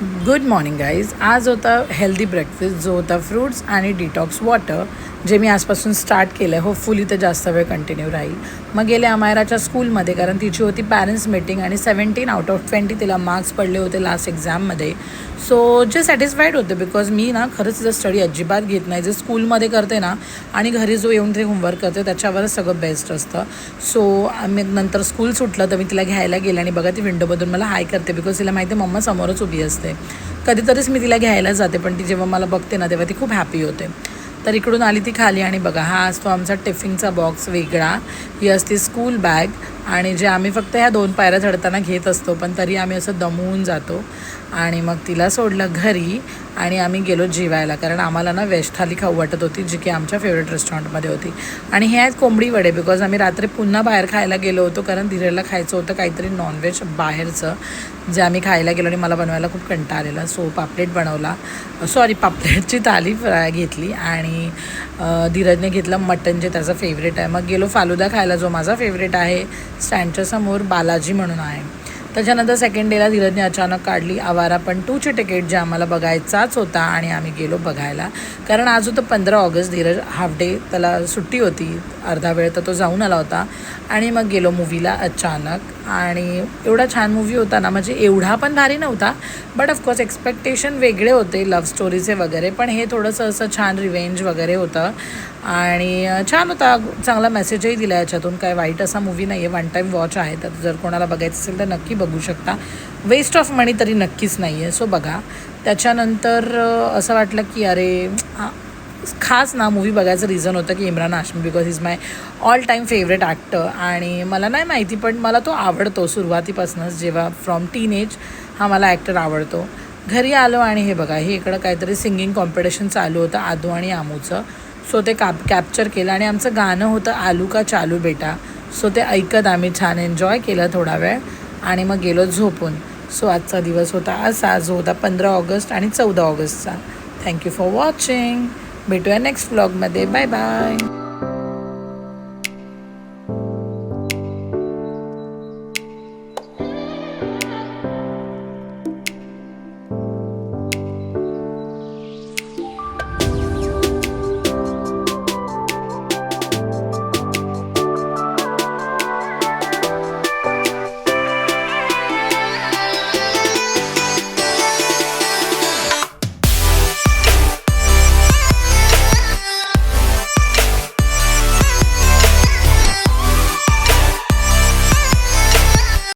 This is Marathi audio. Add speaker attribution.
Speaker 1: Good morning guys. आज होता हेल्दी ब्रेकफास्ट जो होता फ्रूट्स आणि डिटॉक्स वॉटर, जे मी आजपासून स्टार्ट केलं आहे. होपफुली ते जास्त वेळ कंटिन्यू राहील. मग गेले अमायराच्या स्कूलमध्ये, कारण तिची होती पॅरेंट्स मीटिंग आणि 17 आउट ऑफ 20 तिला मार्क्स पडले होते लास्ट एक्झाममध्ये. सो जे सॅटिस्फाईड होते, बिकॉज मी ना खरंच तिचं स्टडी अजिबात घेत नाही. जे स्कूलमध्ये करते ना आणि घरी जो येऊन ते होमवर्क करते त्याच्यावरच सगळं बेस्ट असतं. सो आम्ही नंतर स्कूल सुटलं तर मी तिला घ्यायला गेले आणि बघा ती विंडोमधून मला हाय करते, बिकॉज तिला माहिती आहे मम्मा समोरच उभी असते. कधीतरीच मी तिला घ्यायला जाते, पण ती जेव्हा मला बघते ना तेव्हा ती खूप हॅपी होते. तर इकडून आली ती खाली आणि बघा हा असतो आमचा टिफिनचा बॉक्स वेगळा. ही असते स्कूल बॅग आणि जे आम्ही फक्त ह्या 2 पायऱ्या चढताना घेत असतो, पण तरी आम्ही असं दमवून जातो. आणि मग तिला सोडलं घरी आणि आम्ही गेलो जेवायला, कारण आम्हाला ना व्हेज थाली खाऊ वाटत होती, जी की आमच्या फेवरेट रेस्टॉरंटमध्ये होती. आणि हे आहेत कोंबडी वडे, बिकॉज आम्ही रात्री पुन्हा बाहेर खायला गेलो होतो, कारण धीरेला खायचं होतं काहीतरी नॉनव्हेज बाहेरचं, जे आम्ही खायला गेलो आणि मला बनवायला खूप कंटाळा आलेला. सो पापलेट बनवला, पापलेटची थाली फ्राय घेतली आणि धीरजने घेतलं मटन, जे त्याचं फेवरेट आहे. मग गेलो फालुदा खायला, जो माझा फेवरेट आहे. स्टँडच्या समोर बालाजी म्हणून आहे. त्याच्यानंतर सेकंड डेला धीरजने अचानक काढली आवारा पण 2ची तिकीट, जे आम्हाला बघायचाच होता आणि आम्ही गेलो बघायला. कारण आज होतं 15 ऑगस्ट, धीरज हाफ डे त्याला सुट्टी होती, अर्धा वेळ तर तो जाऊन आला होता. आणि मग गेलो मूवीला अचानक. आणि एवढा छान मूवी होता ना, म्हणजे एवढा पण भारी नव्हता, बट ऑफकोर्स एक्सपेक्टेशन वेगळे होते लव्ह स्टोरीचे वगैरे, पण हे थोडंसं असं छान रिवेंज वगैरे होतं आणि छान होता. चांगला मेसेजही दिला याच्यातून. काय वाईट असा मूवी नाही आहे, वन टाईम वॉच आहे. तर जर कोणाला बघायचं असेल तर नक्की बघू शकता. वेस्ट ऑफ मनी तरी नक्कीच नाही आहे, सो बघा. त्याच्यानंतर असं वाटलं की अरे खास ना मूवी बघायचं रिझन होतं की Imran Hashmi, because is my all time favourite actor. आणि मला नाही माहिती, पण मला तो आवडतो सुरुवातीपासूनच. जेव्हा फ्रॉम टीनेज हा मला ॲक्टर आवडतो. घरी आलो आणि हे बघा, हे इकडं काहीतरी सिंगिंग कॉम्पिटिशन चालू होतं आदू आणि आमूचं. सो ते कॅप्चर केलं आणि आमचं गाणं होतं आलू का चालू बेटा. सो ते ऐकत आम्ही छान एन्जॉय केलं थोडा वेळ आणि मग गेलो झोपून. सो आजचा दिवस होता असा, जो होता 15 ऑगस्ट आणि 14 ऑगस्टचा. Thank you for watching. भेटूया नेक्स्ट व्लॉगमध्ये. Bye bye.